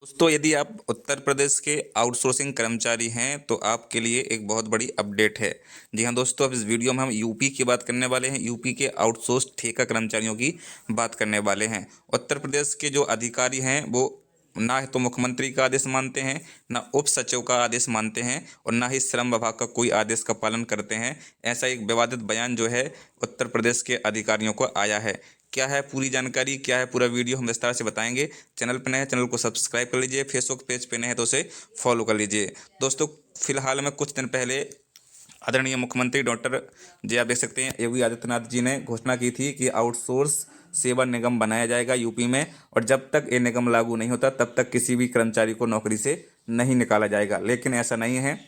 दोस्तों, यदि आप उत्तर प्रदेश के आउटसोर्सिंग कर्मचारी हैं तो आपके लिए एक बहुत बड़ी अपडेट है। जी हाँ दोस्तों, अब इस वीडियो में हम यूपी की बात करने वाले हैं। यूपी के आउटसोर्स ठेका कर्मचारियों की बात करने वाले हैं। उत्तर प्रदेश के जो अधिकारी हैं वो ना तो मुख्यमंत्री का आदेश मानते हैं, ना उप सचिव का आदेश मानते हैं और ना ही श्रम विभाग का कोई आदेश का पालन करते हैं। ऐसा एक विवादित बयान जो है उत्तर प्रदेश के अधिकारियों को आया है। क्या है पूरी जानकारी, क्या है पूरा वीडियो, हम विस्तार से बताएंगे। चैनल पर नए हैं, चैनल को सब्सक्राइब कर लीजिए। फेसबुक पेज पे नए हैं तो उसे फॉलो कर लीजिए। दोस्तों, फिलहाल में कुछ दिन पहले आदरणीय मुख्यमंत्री डॉक्टर जी, आप देख सकते हैं, योगी आदित्यनाथ जी ने घोषणा की थी कि आउटसोर्स सेवा निगम बनाया जाएगा यूपी में, और जब तक ये निगम लागू नहीं होता तब तक किसी भी कर्मचारी को नौकरी से नहीं निकाला जाएगा। लेकिन ऐसा नहीं है,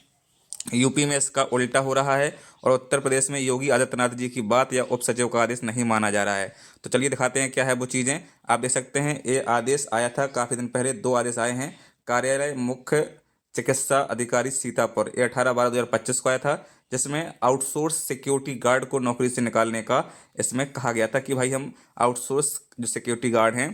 यूपी में इसका उल्टा हो रहा है और उत्तर प्रदेश में योगी आदित्यनाथ जी की बात या उप सचिव का आदेश नहीं माना जा रहा है। तो चलिए दिखाते हैं क्या है वो चीज़ें। आप देख सकते हैं, ये आदेश आया था काफ़ी दिन पहले। दो आदेश आए हैं। कार्यालय मुख्य चिकित्सा अधिकारी सीतापुर, ये 18/12/2025 को आया था, जिसमें आउटसोर्स सिक्योरिटी गार्ड को नौकरी से निकालने का इसमें कहा गया था कि भाई हम आउटसोर्स जो सिक्योरिटी गार्ड हैं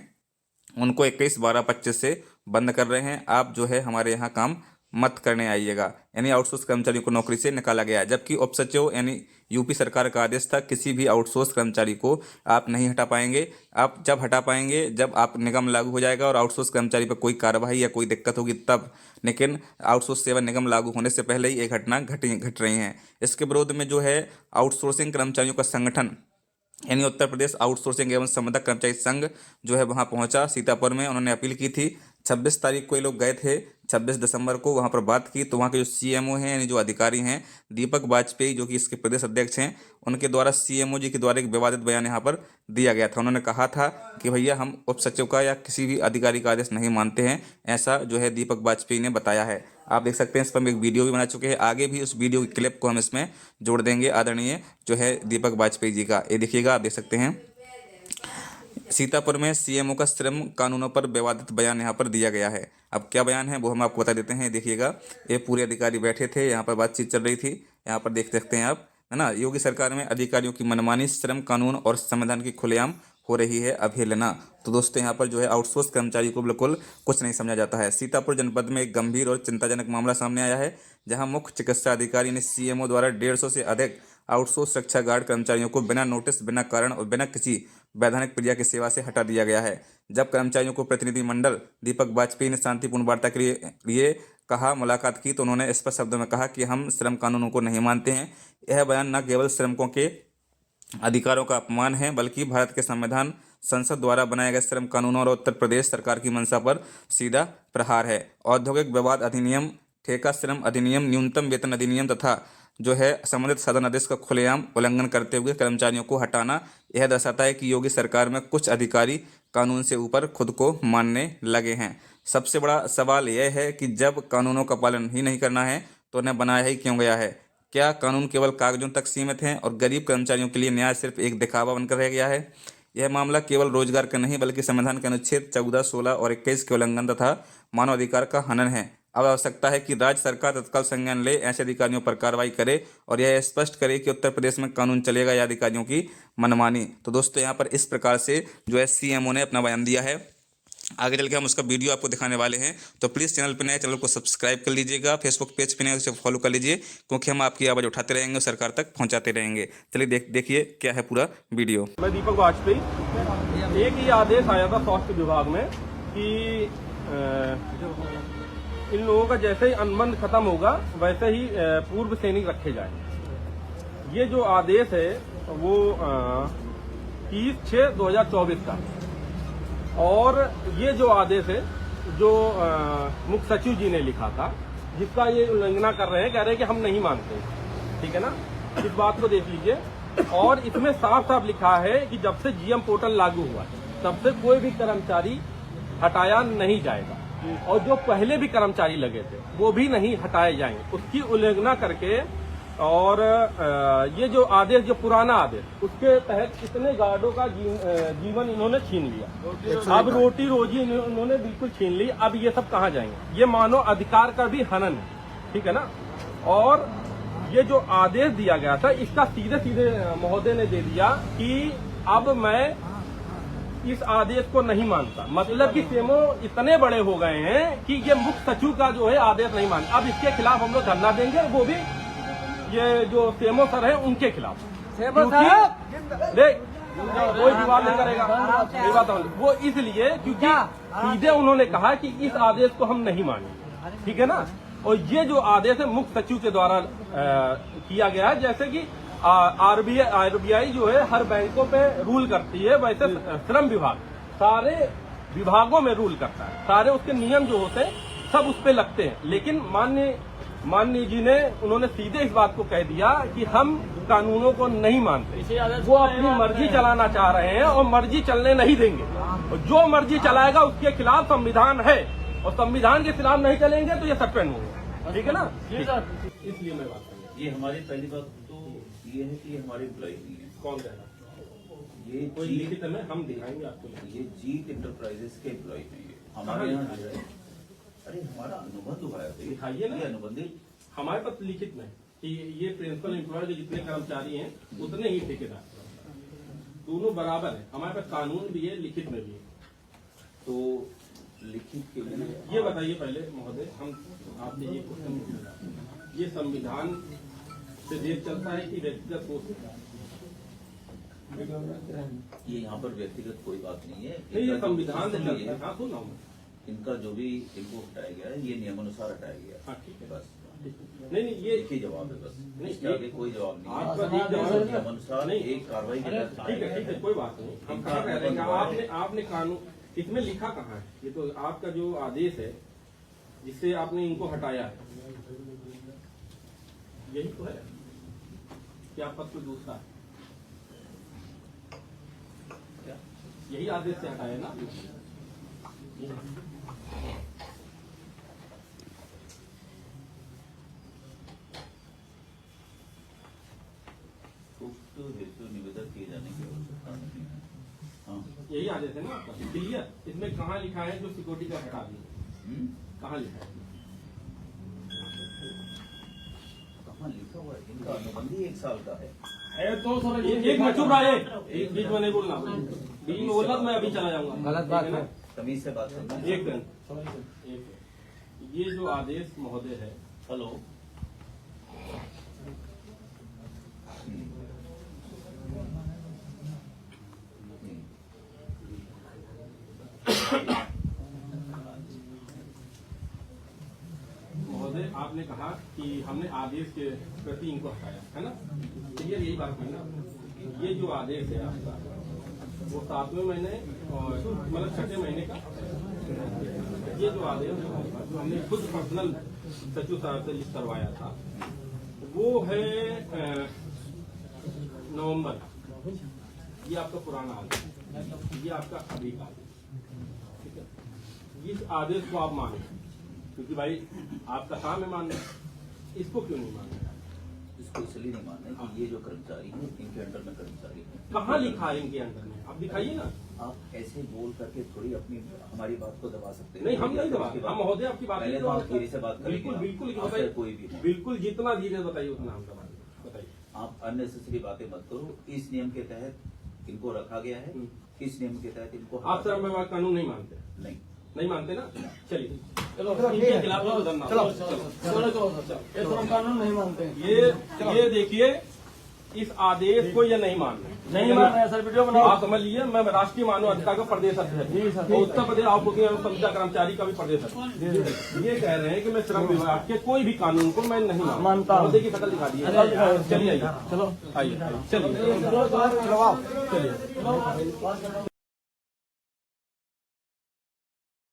उनको 21/12/25 से बंद कर रहे हैं। आप जो है हमारे यहाँ काम मत करने आइएगा, यानी आउटसोर्स कर्मचारियों को नौकरी से निकाला गया है। जबकि उप सचिव यानी यूपी सरकार का आदेश था, किसी भी आउटसोर्स कर्मचारी को आप नहीं हटा पाएंगे। आप जब हटा पाएंगे जब आप निगम लागू हो जाएगा और आउटसोर्स कर्मचारी पर कोई कार्रवाई या कोई दिक्कत होगी तब। लेकिन आउटसोर्स सेवा निगम लागू होने से पहले ही ये घटना घट रही हैं। इसके विरोध में जो है आउटसोर्सिंग कर्मचारियों का संगठन यानी उत्तर प्रदेश आउटसोर्सिंग एवं संबंधक कर्मचारी संघ जो है वहां पहुंचा सीतापुर में। उन्होंने अपील की थी। 26 तारीख को ये लोग गए थे, 26 दिसंबर को वहां पर बात की। तो वहां के जो सीएमओ हैं यानी जो अधिकारी हैं दीपक वाजपेयी, जो कि इसके प्रदेश अध्यक्ष हैं, उनके द्वारा सीएमओ जी के द्वारा एक विवादित बयान यहाँ पर दिया गया था। उन्होंने कहा था कि भैया हम उप सचिव का या किसी भी अधिकारी का आदेश नहीं मानते हैं। ऐसा जो है दीपक वाजपेयी ने बताया है। आप देख सकते हैं, इस पर हम एक वीडियो भी बना चुके हैं। आगे भी उस वीडियो की क्लिप को हम इसमें जोड़ देंगे आदरणीय जो है दीपक वाजपेयी जी का। ये देखिएगा, आप देख सकते हैं सीतापुर में सीएमओ का श्रम कानूनों पर विवादित बयान यहाँ पर दिया गया है। अब क्या बयान है वो हम आपको बता देते हैं। देखिएगा, ये पूरे अधिकारी बैठे थे, यहाँ पर बातचीत चल रही थी। यहाँ पर देख सकते हैं आप, है ना। योगी सरकार में अधिकारियों की मनमानी, श्रम कानून और संविधान की खुलेआम हो रही है अवहेलना। तो दोस्तों, यहाँ पर जो है आउटसोर्स कर्मचारी को बिल्कुल कुछ नहीं समझा जाता है। सीतापुर जनपद में एक गंभीर और चिंताजनक मामला सामने आया है, जहां मुख्य चिकित्सा अधिकारी ने सीएमओ द्वारा 150 से अधिक आउटसोर्स सुरक्षा गार्ड कर्मचारियों को बिना नोटिस, बिना कारण और बिना किसी वैधानिक प्रक्रिया की सेवा से हटा दिया गया है। जब कर्मचारियों को प्रतिनिधिमंडल दीपक वाजपेयी ने शांतिपूर्ण वार्ता के लिए कहा, मुलाकात की, तो उन्होंने स्पष्ट शब्दों में कहा कि हम श्रम कानूनों को नहीं मानते हैं। यह बयान न केवल श्रमिकों के अधिकारों का अपमान है, बल्कि भारत के संविधान, संसद द्वारा बनाए गए श्रम कानूनों और उत्तर प्रदेश सरकार की मंशा पर सीधा प्रहार है। औद्योगिक विवाद अधिनियम, ठेका श्रम अधिनियम, न्यूनतम वेतन अधिनियम तथा जो है संबंधित सदन आदेश का खुलेआम उल्लंघन करते हुए कर्मचारियों को हटाना, यह दर्शाता है कि योगी सरकार में कुछ अधिकारी कानून से ऊपर खुद को मानने लगे हैं। सबसे बड़ा सवाल यह है कि जब कानूनों का पालन ही नहीं करना है तो उन्हें बनाया ही क्यों गया है? क्या कानून केवल कागजों तक सीमित हैं और गरीब कर्मचारियों के लिए न्याय सिर्फ एक दिखावा बनकर रह गया है? यह मामला केवल रोजगार का नहीं, बल्कि संविधान के अनुच्छेद 14, 16 और 21 के उल्लंघन तथा मानवाधिकार का हनन है। अब आवश्यकता है कि राज्य सरकार तत्काल संज्ञान ले, ऐसे अधिकारियों पर कार्रवाई करे और यह स्पष्ट करे कि उत्तर प्रदेश में कानून चलेगा या अधिकारियों की मनमानी। तो दोस्तों, यहाँ पर इस प्रकार से जो है सीएमओ ने अपना बयान दिया है। आगे चल के हम उसका वीडियो आपको दिखाने वाले हैं। तो प्लीज़ चैनल पर नए, चैनल को सब्सक्राइब कर लीजिएगा। फेसबुक पेज पर नए, उसे फॉलो कर लीजिए, क्योंकि हम आपकी आवाज़ उठाते रहेंगे और सरकार तक पहुंचाते रहेंगे। चलिए देखिए क्या है पूरा वीडियो। मैं दीपक वाजपेयी। एक ही आदेश आया था स्वास्थ्य विभाग में कि इन लोगों का जैसे ही अनुबंध खत्म होगा वैसे ही पूर्व सैनिक रखे जाए। ये जो आदेश है वो 30/6/2024 का, और ये जो आदेश है जो मुख्य सचिव जी ने लिखा था, जिसका ये उल्लंघना कर रहे हैं, कह रहे हैं कि हम नहीं मानते। ठीक है ना, इस बात को देख लीजिए। और इसमें साफ साफ लिखा है कि जब से जीएम पोर्टल लागू हुआ तब से कोई भी कर्मचारी हटाया नहीं जाएगा, और जो पहले भी कर्मचारी लगे थे वो भी नहीं हटाए जाएंगे। उसकी उल्लंघना करके और ये जो आदेश, जो पुराना आदेश, उसके तहत कितने गार्डों का जीवन इन्होंने छीन लिया। अब रोटी रोजी इन्होंने बिल्कुल छीन ली। अब ये सब कहाँ जाएंगे? ये मानव अधिकार का भी हनन है। ठीक है ना। और ये जो आदेश दिया गया था, इसका सीधे सीधे महोदय ने दे दिया कि अब मैं इस आदेश को नहीं मानता। मतलब कि सेमो इतने बड़े हो गए हैं कि ये मुख्य सचिव का जो है आदेश नहीं मानता। अब इसके खिलाफ हम लोग धरना देंगे, वो भी ये जो सेमो सर है उनके खिलाफ। देख कोई विवाद नहीं करेगा, ये बात वो इसलिए क्योंकि सीधे उन्होंने कहा कि इस आदेश को हम नहीं मानेंगे, ठीक है ना। और ये जो आदेश है मुख्य सचिव के द्वारा किया गया है, जैसे कि आरबीआई जो है हर बैंकों पे रूल करती है, वैसे श्रम विभाग सारे विभागों में रूल करता है। सारे उसके नियम जो होते हैं सब उस पे लगते हैं। लेकिन माननीय जी ने उन्होंने सीधे इस बात को कह दिया कि हम कानूनों को नहीं मानते, वो अपनी मर्जी चलाना चाह रहे हैं और मर्जी चलने नहीं देंगे। और जो मर्जी चलाएगा उसके खिलाफ संविधान है, और संविधान के खिलाफ नहीं चलेंगे तो ये सस्पेंड होंगे, ठीक है ना। इसलिए मैं बात करूँ, ये हमारी पहली बात तो ये है कि हमारी एम्प्लॉय नहीं है। कौन कह रहा ये कोई लिखित में हम दिखाएंगे आपको। ये जीत इंटरप्राइजेस के एम्प्लॉय नहीं है, हमारे यहाँ जो है। अरे हमारा अनुबंध हुआ है, दिखाइए ना। ये अनुबंधित हमारे पास लिखित में कि ये प्रिंसिपल एम्प्लॉय के जितने कर्मचारी हैं उतने ही ठेकेदार, दोनों बराबर है। हमारे पास कानून भी है, लिखित में भी है। तो लिखित के लिए ये बताइए पहले महोदय, हम आपने ये क्वेश्चन पूछा, ये संविधान से देश चलता है कि व्यक्तिगत सोच से? ये यहाँ पर व्यक्तिगत कोई बात नहीं है। नहीं, ये इनका जो संविधान से system चलता है, है। हाँ सुन रहा हूँ मैं। इनका जो भी इनको हटाया गया है ये नियमानुसार हटाया गया है। हाँ ठीक है, बस नहीं ये एक ही जवाब है, बस नहीं, इसके आगे कोई जवाब नहीं है। आपका एक जवाब नियमानुसार नहीं। एक कार्रवाई के तहत हटाया ठीक है, गया ठीक है, कोई बात नहीं। हम कहाँ कह रहे हैं, आपने कानून इसमें लिखा कहाँ है? ये तो आपका जो आदेश है जिससे आपने इनको हटाया है, यही तो है कि आप पद को दूसरा है क्या? यही आदेश से हटाया ना। हेतु निवेदन किए जाने की आवश्यकता नहीं है। हाँ, यही आदेश है ना आपका, क्लियर। इसमें कहाँ लिखा है जो सिक्योरिटी का हटा दिया? कहाँ लिखा है? कहाँ लिखा हुआ है? इनका अनुबंध ही 1 साल का है। तो सर एक मिनट चुप रहा है, एक बीच में नहीं बोलना, बीच में बोलना तो मैं अभी चला जाऊंगा। गलत बात है। तमीज से बात करना। एक मिनट, ये जो आदेश महोदय है, हेलो, महोदय आपने कहा कि हमने आदेश के प्रति इनको हटाया है ना, क्लियर यही बात है ना। ये जो आदेश है आपका वो 7वें महीने और मतलब 6ठे महीने का ये जो आदेश है जो हमने खुद पर्सनल सचिव साहब से लिस्ट करवाया था वो है नवंबर। ये आपका पुराना आदेश, ये आपका अभी का आदेश, ठीक है। इस आदेश को आप माने क्योंकि भाई आपका काम है मानना, इसको क्यों नहीं मानना? इसको इसलिए नहीं मानना कि ये जो कर्मचारी हैं इनके अंडर में कर्मचारी हैं। कहाँ लिखा है इनके अंदर में? आप दिखाइए ना। आप ऐसे बोल करके थोड़ी अपनी हमारी बात को दबा सकते हैं। नहीं हम नहीं दबा, हम महोदय आपकी बात पहले तो आप धीरे से बात करेंगे। बिल्कुल बिल्कुल आपसे बताइए, कोई भी हो। बिल्कुल जितना धीरे बताइए उतना हम दबा बताइए। आप अननेसेसरी बातें मत करो। इस नियम के तहत इनको रखा गया है, इस नियम के तहत इनको आप सर मैं कानून नहीं मानते? नहीं मानते ना, चलिए चलो इनके खिलाफ चलो हम कानून नहीं मानते हैं। ये देखिए इस आदेश को ये नहीं मान रहे, नहीं मान रहे सर, वीडियो बनाओ। आप समझ लीजिए मैं राष्ट्रीय मानव अधिकार का प्रदेश अध्यक्ष जी सर। हूँ, उत्तर प्रदेश आपके संविदा कर्मचारी का भी प्रदेश अध्यक्ष। ये कह रहे हैं कि मैं श्रम विभाग के कोई भी कानून को मैं नहीं मानता हूं। महोदय की शक्ल दिखा दी, चलिए आइए, चलो आइए चलिए चलो चलिए।